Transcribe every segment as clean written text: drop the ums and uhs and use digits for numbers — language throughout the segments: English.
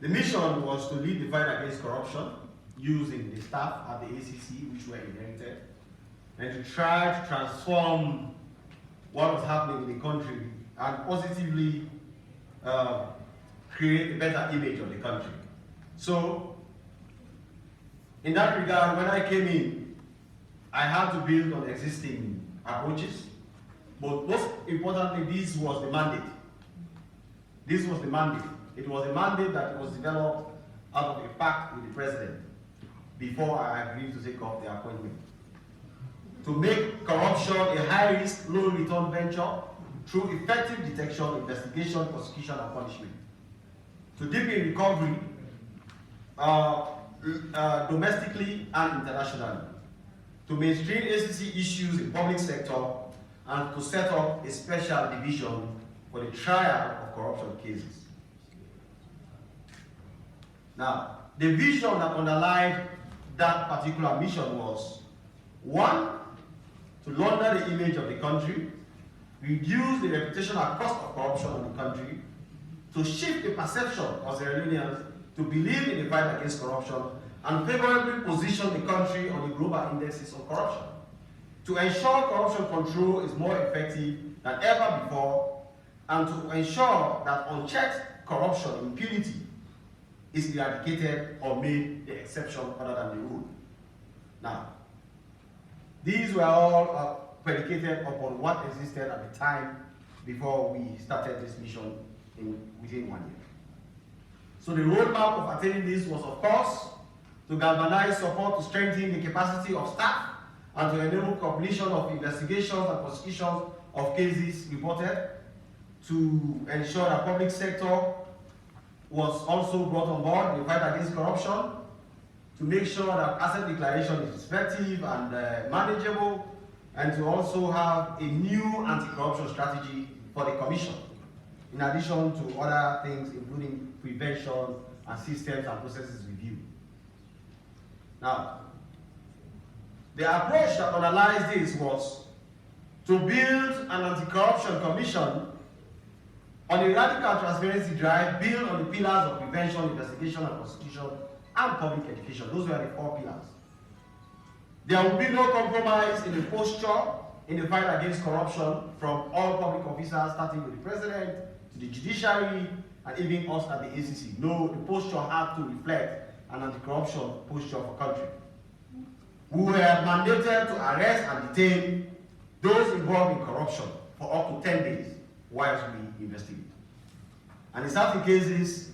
The mission was to lead the fight against corruption using the staff at the ACC, which were inherited, and to try to transform what was happening in the country and positively create a better image of the country. So, in that regard, when I came in, I had to build on existing approaches, but most importantly, this was the mandate. This was the mandate. It was a mandate that was developed out of a pact with the president before I agreed to take up the appointment. To make corruption a high-risk, low-return venture through effective detection, investigation, prosecution, and punishment. To deepen recovery domestically and internationally. To mainstream ACC issues in public sector and to set up a special division for the trial of corruption cases. Now, the vision that underlied that particular mission was, one, to launder the image of the country, reduce the reputational cost of corruption in the country, to shift the perception of Sierra Leoneans to believe in the fight against corruption, and favorably position the country on the global indexes of corruption, to ensure corruption control is more effective than ever before, and to ensure that unchecked corruption impunity is eradicated or made the exception other than the rule. Now, these were all predicated upon what existed at the time before we started this mission within 1 year. So the roadmap of attaining this was, of course, to galvanize support to strengthen the capacity of staff and to enable completion of investigations and prosecutions of cases reported, to ensure that public sector was also brought on board in the fight against corruption, to make sure that asset declaration is effective and manageable, and to also have a new anti-corruption strategy for the Commission, in addition to other things including prevention and systems and processes review. Now, the approach that underlies this was to build an anti-corruption commission on a radical transparency drive built on the pillars of prevention, investigation, and prosecution, and public education. Those were the 4 pillars. There will be no compromise in the posture in the fight against corruption from all public officers, starting with the president, to the judiciary, and even us at the ACC. No, the posture had to reflect an anti-corruption posture for country. We were mandated to arrest and detain those involved in corruption for up to 10 days whilst we investigate. And in certain cases,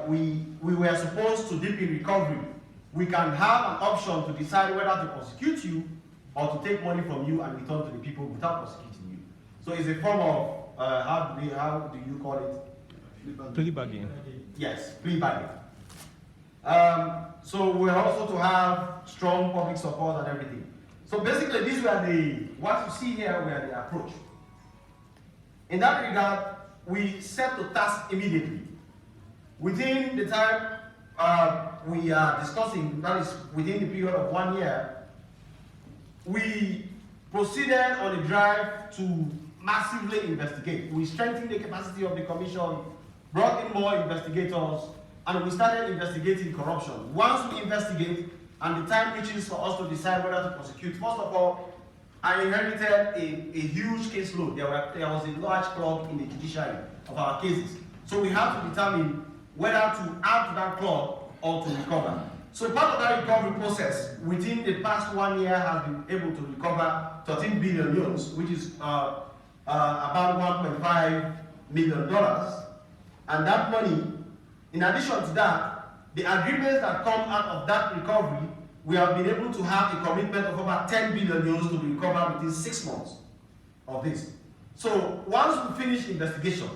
we were supposed to deepen recovery. We can have an option to decide whether to prosecute you or to take money from you and return to the people without prosecuting you. So it's a form of, how do you call it? Plea bargain. Yes, plea bargain. So we're also to have strong public support and everything. So basically, these were what you see here were the approach. In that regard, we set the task immediately. Within the time we are discussing, that is within the period of 1 year, we proceeded on a drive to massively investigate. We strengthened the capacity of the commission, brought in more investigators, and we started investigating corruption. Once we investigate, and the time reaches for us to decide whether to prosecute, first of all, I inherited a huge caseload. There was a large clog in the judiciary of our cases. So we have to determine whether to add to that clog or to recover. So part of that recovery process within the past 1 year has been able to recover 13 billion euros, which is about $1.5 million. And that money, in addition to that, the agreements that come out of that recovery, we have been able to have a commitment of about 10 billion euros to be recovered within 6 months of this. So once we finish investigation,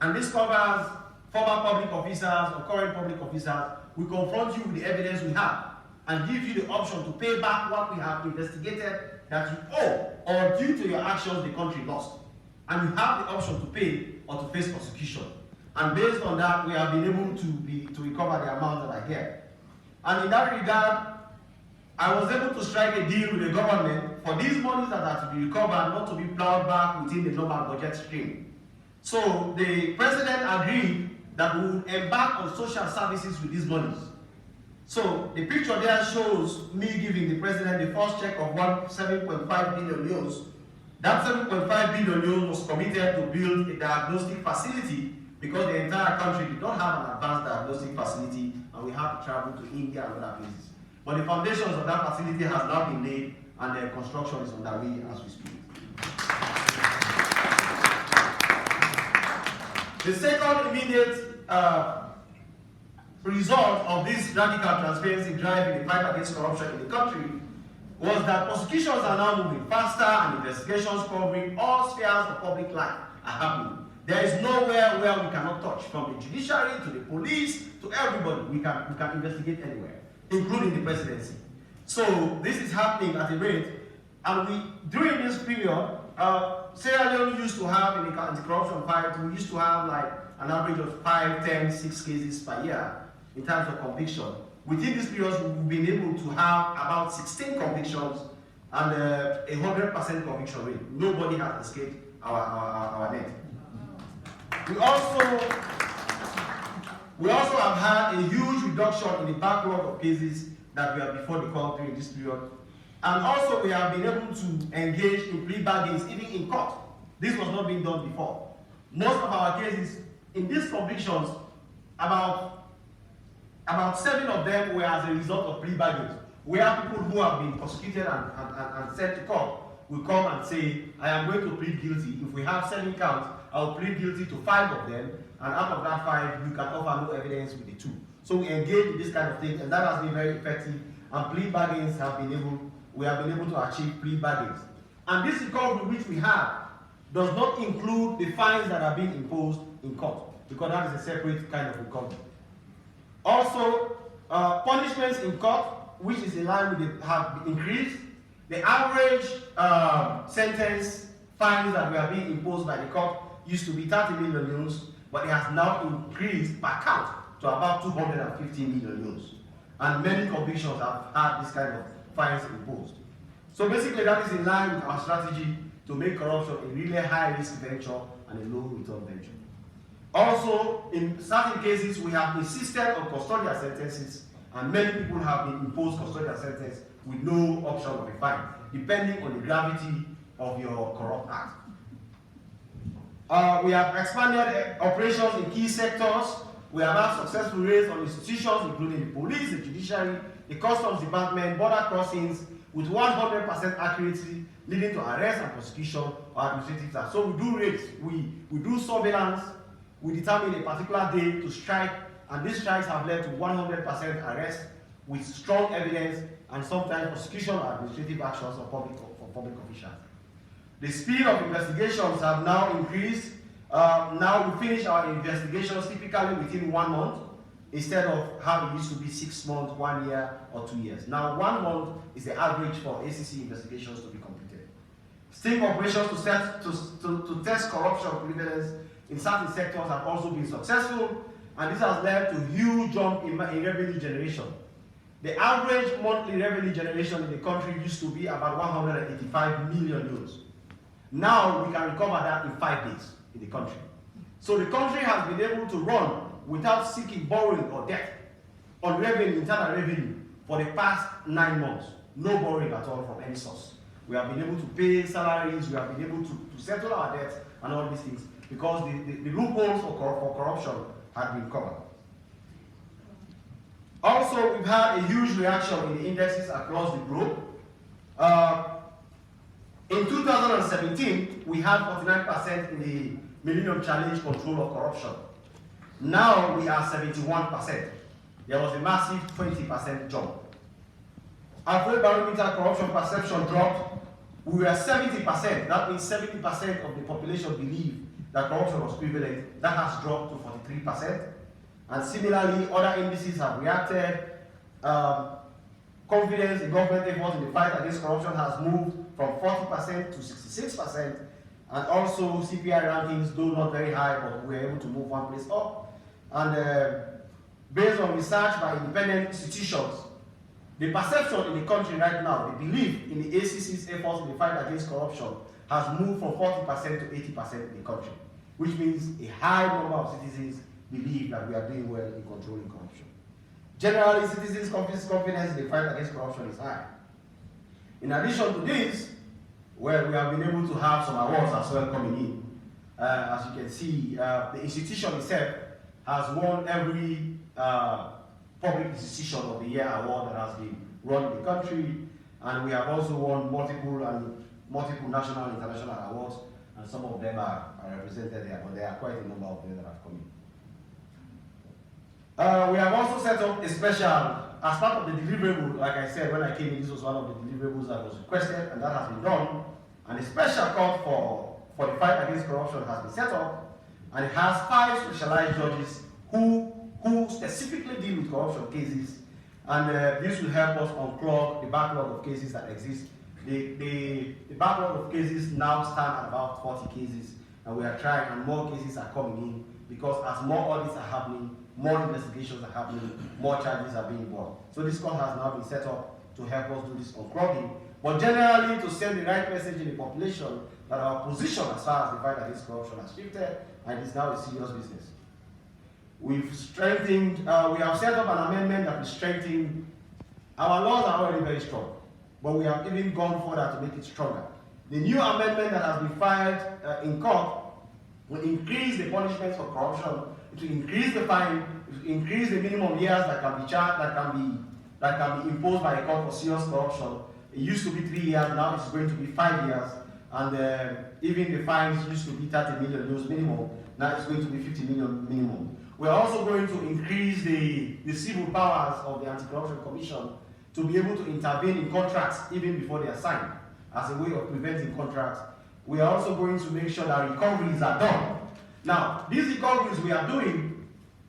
and this covers former public officers or current public officers, we confront you with the evidence we have and give you the option to pay back what we have investigated that you owe or due to your actions the country lost. And you have the option to pay or to face prosecution. And based on that, we have been able to recover the amount that I get. And in that regard, I was able to strike a deal with the government for these monies that are to be recovered not to be plowed back within the normal budget stream. So the president agreed that we would embark on social services with these monies. So the picture there shows me giving the president the first check of 7.5 billion euros. That 7.5 billion euros was committed to build a diagnostic facility because the entire country did not have an advanced diagnostic facility, and we had to travel to India and other places. But the foundations of that facility has now been laid, and the construction is underway as we speak. The second immediate result of this radical transparency drive in the fight against corruption in the country was that prosecutions are now moving faster and investigations covering all spheres of public life are happening. There is nowhere where we cannot touch, from the judiciary to the police to everybody. We can investigate anywhere, including the presidency. So this is happening at a rate, and during this period, Sierra Leone used to have, in the anti-corruption fight, we used to have like an average of 5, 10, 6 cases per year in terms of conviction. Within this period, we've been able to have about 16 convictions and a 100% conviction rate. Nobody has escaped our net. We also have had a huge reduction in the backlog of cases that were before the court during this period. And also we have been able to engage in plea bargains even in court. This was not being done before. Most of our cases, in these convictions, about 7 of them were as a result of plea bargains, where people who have been prosecuted and sent to court will come and say, I am going to plead guilty. If we have 7 counts, I'll plead guilty to 5 of them, and out of that 5, you can offer no evidence with the 2. So we engage in this kind of thing, and that has been very effective, and plea bargains we have been able to achieve plea bargains. And this recovery which we have does not include the fines that are being imposed in court, because that is a separate kind of recovery. Also, punishments in court, which is in line with have increased. The average sentence fines that were being imposed by the court used to be 30 million euros, but it has now increased per count to about 250 million euros. And many convictions have had this kind of fines imposed. So basically that is in line with our strategy to make corruption a really high-risk venture and a low-return venture. Also, in certain cases, we have insisted on custodial sentences, and many people have been imposed custodial sentences with no option of a fine, depending on the gravity of your corrupt act. We have expanded operations in key sectors. We have had successful raids on institutions, including the police, the judiciary, the customs department, border crossings, with 100% accuracy, leading to arrest and prosecution or administrative tasks. So we do raids, we do surveillance, we determine a particular day to strike, and these strikes have led to 100% arrest with strong evidence and sometimes prosecution or administrative actions for public officials. The speed of investigations have now increased. Now we finish our investigations typically within 1 month, instead of how it used to be 6 months, 1 year, or 2 years. Now 1 month is the average for ACC investigations to be completed. Sting operations to test corruption prevalence in certain sectors have also been successful, and this has led to a huge jump in revenue generation. The average monthly revenue generation in the country used to be about 185 million euros. Now we can recover that in 5 days in the country. So the country has been able to run without seeking borrowing or debt on revenue, internal revenue, for the past 9 months. No borrowing at all from any source. We have been able to pay salaries, we have been able to settle our debts and all these things, because the loopholes for corruption have been covered. Also, we've had a huge reaction in the indexes across the globe. In 2017, we had 49% in the Millennium Challenge control of corruption. Now we are 71%. There was a massive 20% jump. After barometer corruption perception dropped, we were 70%. That means 70% of the population believe that corruption was prevalent. That has dropped to 43%. And similarly, other indices have reacted. Confidence in government efforts in the fight against corruption has moved from 40% to 66%. And also CPI rankings, though not very high, but we were able to move 1 place up. And based on research by independent institutions, the perception in the country right now, the belief in the ACC's efforts in the fight against corruption has moved from 40% to 80% in the country, which means a high number of citizens believe that we are doing well in controlling corruption. Generally, citizens' confidence in the fight against corruption is high. In addition to this, well, we have been able to have some awards as well coming in. As you can see, the institution itself has won every Public Institution of the Year award that has been run in the country, and we have also won multiple national and international awards, and some of them are represented there, but there are quite a number of them that have come in. We have also set up a special, as part of the deliverable, like I said, when I came in, this was one of the deliverables that was requested, and that has been done. And a special court for the fight against corruption has been set up, and it has 5 specialized judges who specifically deal with corruption cases, and this will help us unclog the backlog of cases that exist. The backlog of cases now stand at about 40 cases, and we are trying, and more cases are coming in, because as more audits are happening, more investigations are happening, more charges are being brought. So this court has now been set up to help us do this unclogging, but generally to send the right message in the population that our position as far as the fight against corruption has shifted, and it's now a serious business. We've strengthened, we have set up an amendment that will strengthen, our laws are already very strong, but we have even gone further to make it stronger. The new amendment that has been filed in court will increase the punishments for corruption, it will increase the fine, it will increase the minimum years that can be charged, that can be imposed by a court for serious corruption. It used to be 3 years, now it's going to be 5 years, and even the fines used to be 30 million euros minimum, now it's going to be 50 million minimum. We're also going to increase the civil powers of the Anti-Corruption Commission to be able to intervene in contracts even before they are signed, as a way of preventing contracts. We are also going to make sure that recoveries are done. Now, these recoveries we are doing,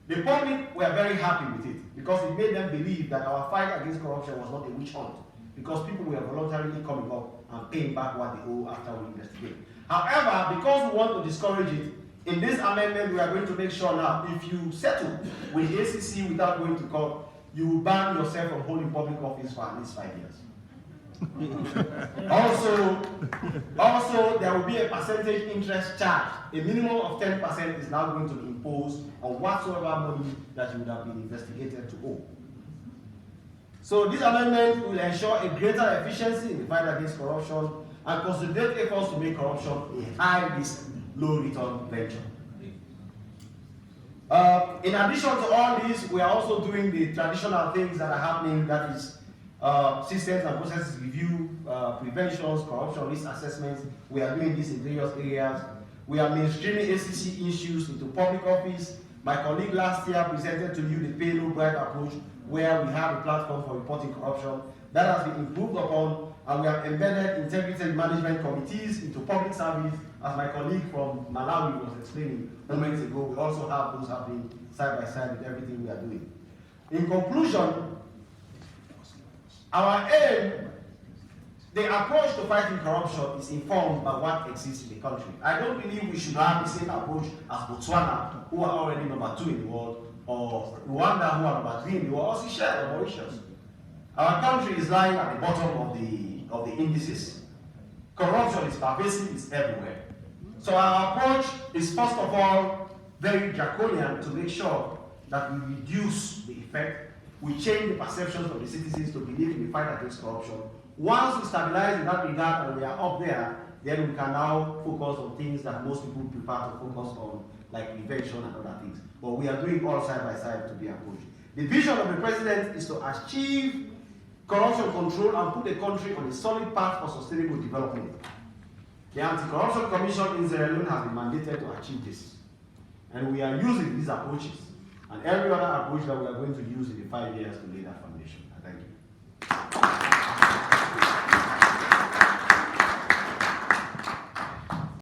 the public were very happy with it, because it made them believe that our fight against corruption was not a witch hunt, because people were voluntarily coming up and paying back what they owe after we investigate. However, because we want to discourage it, in this amendment we are going to make sure now, if you settle with the ACC without going to court, you will ban yourself from holding public office for at least 5 years. also, there will be a percentage interest charge. A minimum of 10% is now going to be imposed on whatsoever money that you would have been investigated to owe. So this amendment will ensure a greater efficiency in the fight against corruption and consolidate efforts to make corruption a high-risk, low-return venture. In addition to all this, we are also doing the traditional things that are happening, that is systems and processes review, preventions, corruption risk assessments. We are doing this in various areas. We are mainstreaming ACC issues into public office. My colleague last year presented to you the pay no bribe approach, where we have a platform for reporting corruption. That has been improved upon, and we have embedded integrity management committees into public service, as my colleague from Malawi was explaining moments ago. We also have those happening side by side with everything we are doing. In conclusion, our aim, the approach to fighting corruption is informed by what exists in the country. I don't believe we should have the same approach as Botswana, who are already number 2 in the world, or Rwanda, who are number 3 in the world, or Seychelles or Mauritius. Our country is lying at the bottom of the indices. Corruption is pervasive, it's everywhere. So our approach is first of all very draconian, to make sure that we reduce the effect, we change the perceptions of the citizens to believe in the fight against corruption. Once we stabilize in that regard and we are up there, then we can now focus on things that most people prefer to focus on, like prevention and other things. But we are doing all side by side to be approached. The vision of the president is to achieve corruption control and put the country on a solid path for sustainable development. The Anti-Corruption Commission in Sierra Leone has been mandated to achieve this. And we are using these approaches and every other approach that we are going to use in the 5 years to lay that foundation.